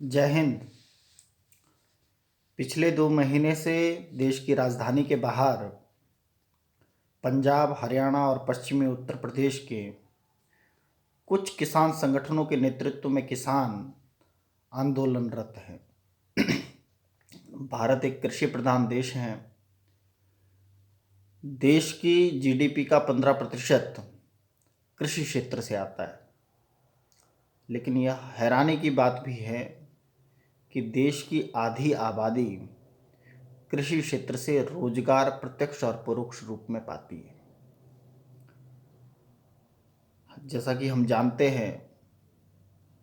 जय हिंद। पिछले 2 महीने से देश की राजधानी के बाहर पंजाब, हरियाणा और पश्चिमी उत्तर प्रदेश के कुछ किसान संगठनों के नेतृत्व में किसान आंदोलनरत हैं। भारत एक कृषि प्रधान देश है। देश की जीडीपी का 15% कृषि क्षेत्र से आता है। लेकिन यह हैरानी की बात भी है कि देश की आधी आबादी कृषि क्षेत्र से रोजगार प्रत्यक्ष और परोक्ष रूप में पाती है। जैसा कि हम जानते हैं,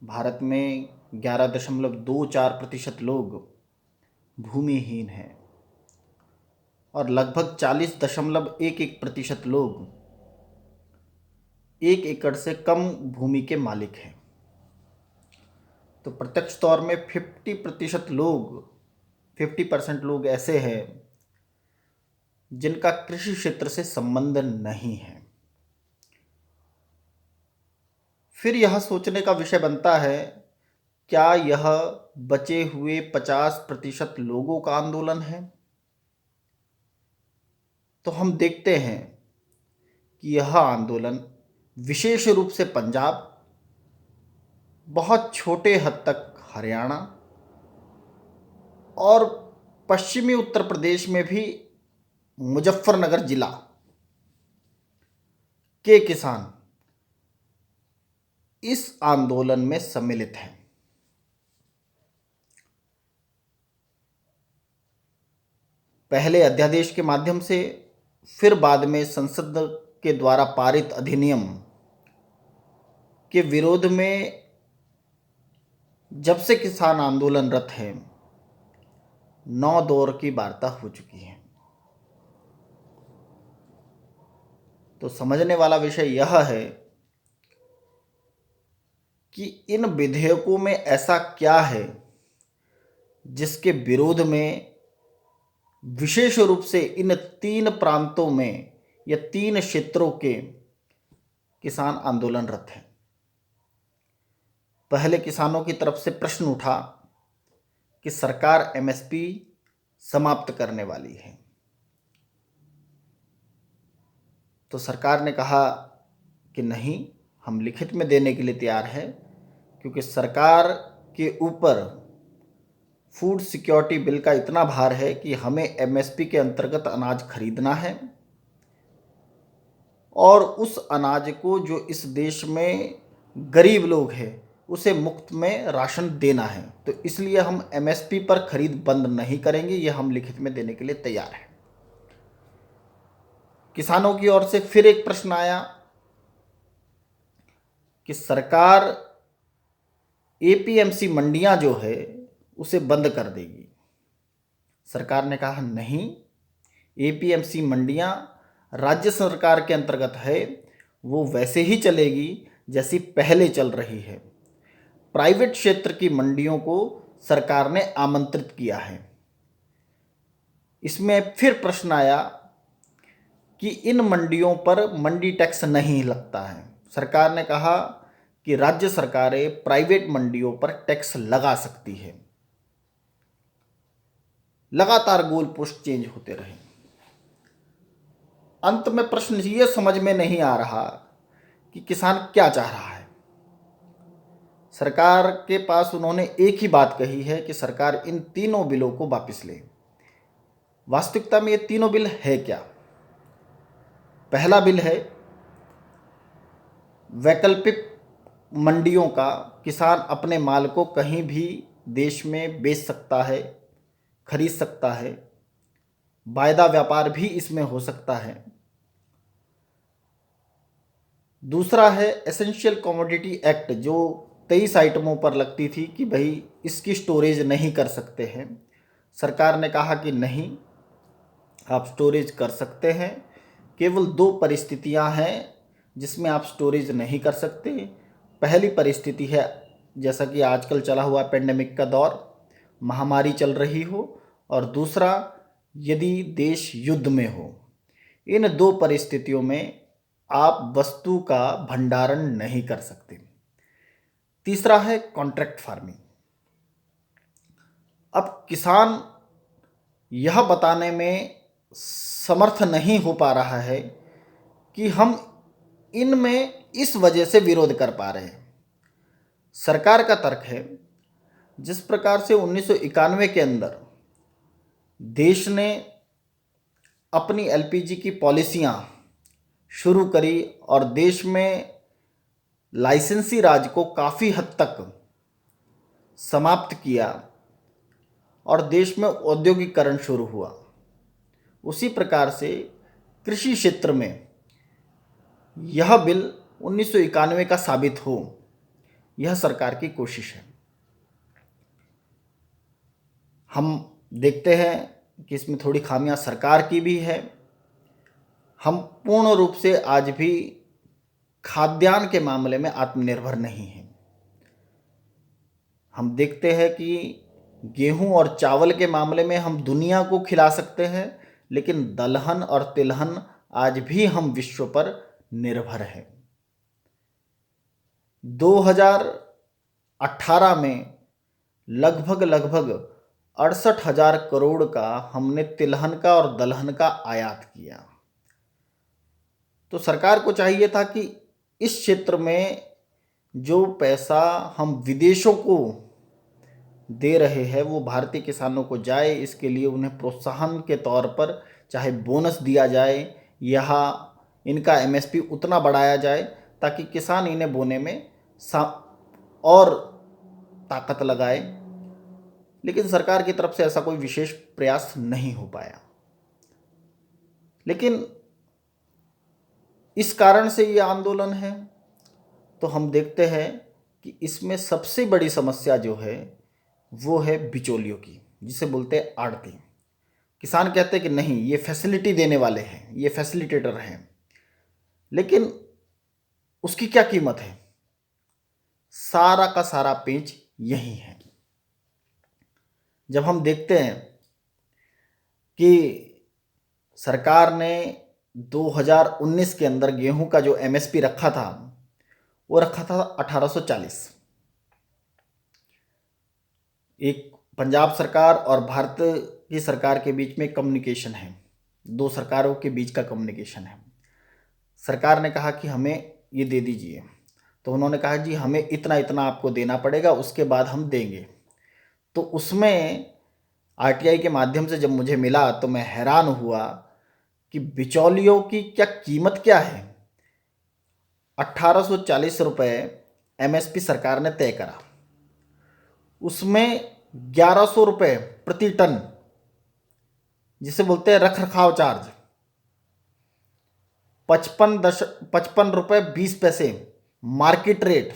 भारत में 11.24% लोग भूमिहीन हैं और लगभग 40.11% लोग 1 एकड़ से कम भूमि के मालिक हैं। तो प्रत्यक्ष तौर में 50% लोग ऐसे हैं जिनका कृषि क्षेत्र से संबंध नहीं है। फिर यह सोचने का विषय बनता है, क्या यह बचे हुए 50% लोगों का आंदोलन है? तो हम देखते हैं कि यह आंदोलन विशेष रूप से पंजाब, बहुत छोटे हद तक हरियाणा और पश्चिमी उत्तर प्रदेश में भी मुजफ्फरनगर जिला के किसान इस आंदोलन में सम्मिलित हैं। पहले अध्यादेश के माध्यम से, फिर बाद में संसद के द्वारा पारित अधिनियम के विरोध में जब से किसान आंदोलनरत हैं, 9 दौर की वार्ता हो चुकी है। तो समझने वाला विषय यह है कि इन विधेयकों में ऐसा क्या है जिसके विरोध में विशेष रूप से इन 3 प्रांतों में या 3 क्षेत्रों के किसान आंदोलनरत हैं। पहले किसानों की तरफ से प्रश्न उठा कि सरकार एमएसपी समाप्त करने वाली है। तो सरकार ने कहा कि नहीं, हम लिखित में देने के लिए तैयार हैं, क्योंकि सरकार के ऊपर फूड सिक्योरिटी बिल का इतना भार है कि हमें एमएसपी के अंतर्गत अनाज खरीदना है और उस अनाज को जो इस देश में गरीब लोग हैं उसे मुफ्त में राशन देना है। तो इसलिए हम एमएसपी पर खरीद बंद नहीं करेंगे, ये हम लिखित में देने के लिए तैयार हैं। किसानों की ओर से फिर एक प्रश्न आया कि सरकार एपीएमसी मंडियां जो है उसे बंद कर देगी। सरकार ने कहा नहीं, एपीएमसी मंडियां राज्य सरकार के अंतर्गत है, वो वैसे ही चलेगी जैसी पहले चल रही है। प्राइवेट क्षेत्र की मंडियों को सरकार ने आमंत्रित किया है। इसमें फिर प्रश्न आया कि इन मंडियों पर मंडी टैक्स नहीं लगता है। सरकार ने कहा कि राज्य सरकारें प्राइवेट मंडियों पर टैक्स लगा सकती है। लगातार गोल पोस्ट चेंज होते रहे। अंत में प्रश्न ये समझ में नहीं आ रहा कि किसान क्या चाह रहा है। सरकार के पास उन्होंने एक ही बात कही है कि सरकार इन तीनों बिलों को वापस ले। वास्तविकता में ये तीनों बिल है क्या? पहला बिल है वैकल्पिक मंडियों का। किसान अपने माल को कहीं भी देश में बेच सकता है, खरीद सकता है, वायदा व्यापार भी इसमें हो सकता है। दूसरा है एसेंशियल कमोडिटी एक्ट, जो 23 आइटमों पर लगती थी कि भाई इसकी स्टोरेज नहीं कर सकते हैं। सरकार ने कहा कि नहीं, आप स्टोरेज कर सकते हैं। केवल 2 परिस्थितियां हैं जिसमें आप स्टोरेज नहीं कर सकते। पहली परिस्थिति है, जैसा कि आजकल चला हुआ पेंडेमिक का दौर, महामारी चल रही हो, और दूसरा यदि देश युद्ध में हो। इन 2 परिस्थितियों में आप वस्तु का भंडारण नहीं कर सकते। तीसरा है कॉन्ट्रैक्ट फार्मिंग। अब किसान यह बताने में समर्थ नहीं हो पा रहा है कि हम इनमें इस वजह से विरोध कर पा रहे हैं। सरकार का तर्क है, जिस प्रकार से 1991 के अंदर देश ने अपनी एलपीजी की पॉलिसियां शुरू करी और देश में लाइसेंसी राज को काफ़ी हद तक समाप्त किया और देश में औद्योगिकरण शुरू हुआ, उसी प्रकार से कृषि क्षेत्र में यह बिल 1991 का साबित हो, यह सरकार की कोशिश है। हम देखते हैं कि इसमें थोड़ी खामियां सरकार की भी है। हम पूर्ण रूप से आज भी खाद्यान्न के मामले में आत्मनिर्भर नहीं हैं। हम देखते हैं कि गेहूं और चावल के मामले में हम दुनिया को खिला सकते हैं, लेकिन दलहन और तिलहन आज भी हम विश्व पर निर्भर हैं। 2018 में लगभग 68,000 करोड़ का हमने तिलहन का और दलहन का आयात किया। तो सरकार को चाहिए था कि इस क्षेत्र में जो पैसा हम विदेशों को दे रहे हैं वो भारतीय किसानों को जाए। इसके लिए उन्हें प्रोत्साहन के तौर पर चाहे बोनस दिया जाए या इनका एमएसपी उतना बढ़ाया जाए ताकि किसान इन्हें बोने में और ताकत लगाए, लेकिन सरकार की तरफ से ऐसा कोई विशेष प्रयास नहीं हो पाया। लेकिन इस कारण से ये आंदोलन है, तो हम देखते हैं कि इसमें सबसे बड़ी समस्या जो है वो है बिचौलियों की, जिसे बोलते हैं आड़ती। किसान कहते हैं कि नहीं, ये फैसिलिटी देने वाले हैं, ये फैसिलिटेटर हैं, लेकिन उसकी क्या कीमत है? सारा का सारा पेंच यही है। जब हम देखते हैं कि सरकार ने 2019 के अंदर गेहूं का जो एमएसपी रखा था वो रखा था 1840। एक पंजाब सरकार और भारत की सरकार के बीच में कम्युनिकेशन है, दो सरकारों के बीच का कम्युनिकेशन है। सरकार ने कहा कि हमें ये दे दीजिए, तो उन्होंने कहा जी हमें इतना इतना आपको देना पड़ेगा, उसके बाद हम देंगे। तो उसमें आरटीआई के माध्यम से जब मुझे मिला तो मैं हैरान हुआ कि बिचौलियों की क्या कीमत क्या है। 1840 रुपये एमएसपी सरकार ने तय करा, उसमें 1100 रुपये प्रति टन, जिसे बोलते हैं रख रखाव चार्ज, 55 रुपये 20 पैसे मार्केट रेट,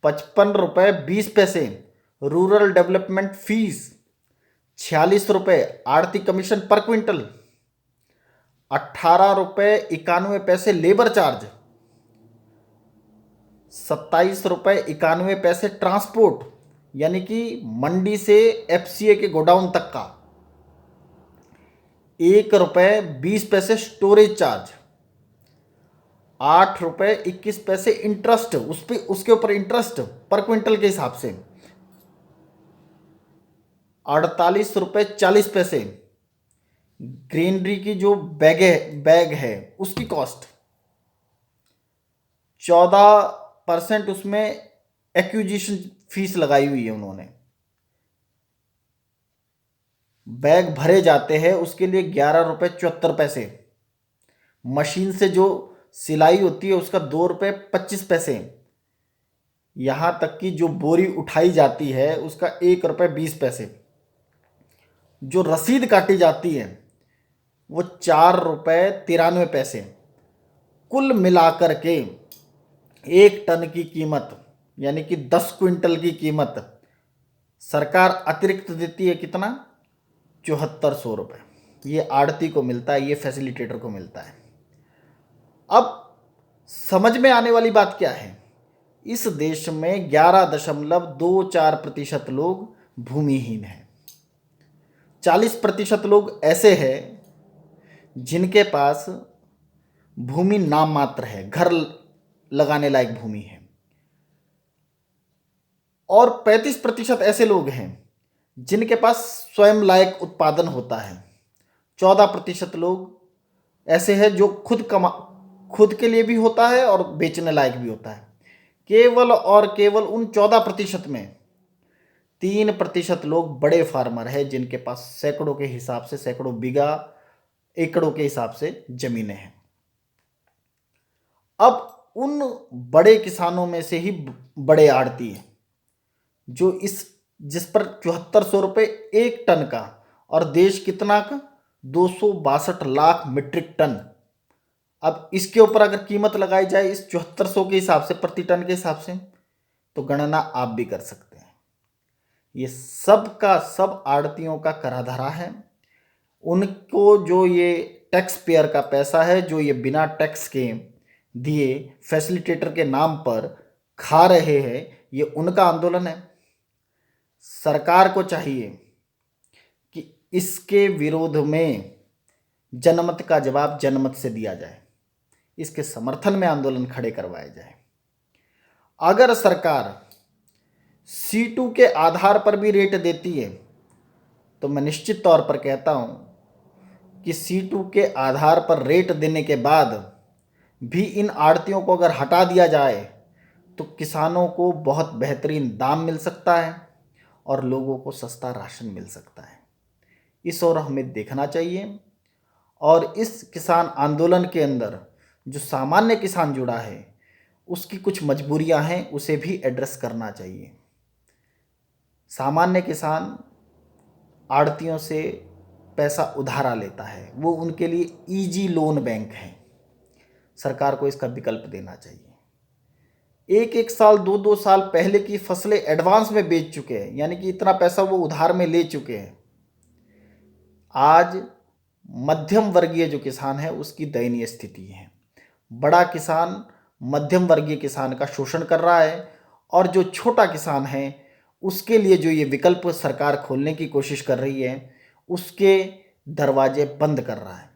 55 रुपये 20 पैसे रूरल डेवलपमेंट फीस, 46 रुपये आड़ती कमीशन पर क्विंटल, 18 रुपये 91 पैसे लेबर चार्ज, 27 रुपये 91 पैसे ट्रांसपोर्ट यानी कि मंडी से एफसीए के गोडाउन तक का, 1 रुपये 20 पैसे स्टोरेज चार्ज, 8 रुपये 21 पैसे इंटरेस्ट, उसके ऊपर इंटरेस्ट पर क्विंटल के हिसाब से, 48 रुपये 40 पैसे ग्रीनरी की जो बैग है उसकी कॉस्ट, 14% उसमें एक्विजिशन फीस लगाई हुई है उन्होंने। बैग भरे जाते हैं उसके लिए 11 रुपये 74 पैसे, मशीन से जो सिलाई होती है उसका 2 रुपये 25 पैसे, यहाँ तक कि जो बोरी उठाई जाती है उसका 1 रुपये 20 पैसे, जो रसीद काटी जाती है वो 4 रुपये 93 पैसे। कुल मिलाकर के 1 टन की कीमत यानी कि 10 क्विंटल की कीमत सरकार अतिरिक्त देती है कितना? 7400 रुपये। ये आड़ती को मिलता है, ये फैसिलिटेटर को मिलता है। अब समझ में आने वाली बात क्या है, इस देश में 11.24% लोग भूमिहीन हैं, 40% लोग ऐसे हैं जिनके पास भूमि नाम मात्र है, घर लगाने लायक भूमि है, और 35% ऐसे लोग हैं जिनके पास स्वयं लायक उत्पादन होता है। 14% लोग ऐसे हैं जो खुद के लिए भी होता है और बेचने लायक भी होता है। केवल और केवल उन 14% में 3% लोग बड़े फार्मर हैं जिनके पास सैकड़ों के हिसाब से, सैकड़ों बीघा, एकड़ों के हिसाब से जमीनें हैं। अब उन बड़े किसानो62 में से ही बड़े आड़ती हैं जो जिस पर 7400 रुपये एक टन का, और देश कितना का 262 लाख मीट्रिक टन। अब इसके ऊपर अगर कीमत लगाई जाए इस 7400 के हिसाब से, प्रति टन के हिसाब से, तो गणना आप भी कर सकते हैं। ये सब का सब आड़तियों का कराधारा है। उनको जो ये टैक्स पेयर का पैसा है, जो ये बिना टैक्स के दिए फैसिलिटेटर के नाम पर खा रहे हैं, ये उनका आंदोलन है। सरकार को चाहिए कि इसके विरोध में जनमत का जवाब जनमत से दिया जाए, इसके समर्थन में आंदोलन खड़े करवाए जाए। अगर सरकार C2 के आधार पर भी रेट देती है तो मैं निश्चित तौर पर कहता हूं कि C2 के आधार पर रेट देने के बाद भी इन आड़तियों को अगर हटा दिया जाए तो किसानों को बहुत बेहतरीन दाम मिल सकता है और लोगों को सस्ता राशन मिल सकता है। इस ओर हमें देखना चाहिए और इस किसान आंदोलन के अंदर जो सामान्य किसान जुड़ा है उसकी कुछ मजबूरियां हैं, उसे भी एड्रेस करना चाहिए। सामान्य किसान आड़तियों से पैसा उधारा लेता है, वो उनके लिए ईजी लोन बैंक है। सरकार को इसका विकल्प देना चाहिए। एक साल, दो साल पहले की फसलें एडवांस में बेच चुके हैं, यानी कि इतना पैसा वो उधार में ले चुके हैं। आज मध्यम वर्गीय जो किसान है उसकी दयनीय स्थिति है। बड़ा किसान मध्यम वर्गीय किसान का शोषण कर रहा है और जो छोटा किसान है उसके लिए जो ये विकल्प सरकार खोलने की कोशिश कर रही है उसके दरवाजे बंद कर रहा है।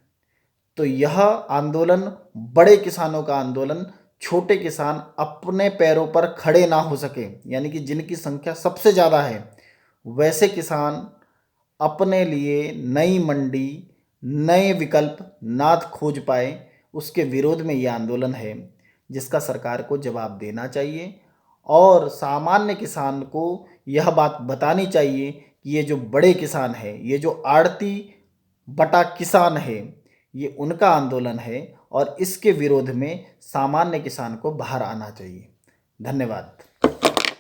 तो यह आंदोलन बड़े किसानों का आंदोलन, छोटे किसान अपने पैरों पर खड़े ना हो सके, यानी कि जिनकी संख्या सबसे ज़्यादा है, वैसे किसान अपने लिए नई मंडी, नए विकल्प ना खोज पाए, उसके विरोध में ये आंदोलन है जिसका सरकार को जवाब देना चाहिए। और सामान्य किसान को यह बात बतानी चाहिए कि ये जो बड़े किसान है, ये जो आड़ती बटा किसान है, ये उनका आंदोलन है और इसके विरोध में सामान्य किसान को बाहर आना चाहिए। धन्यवाद।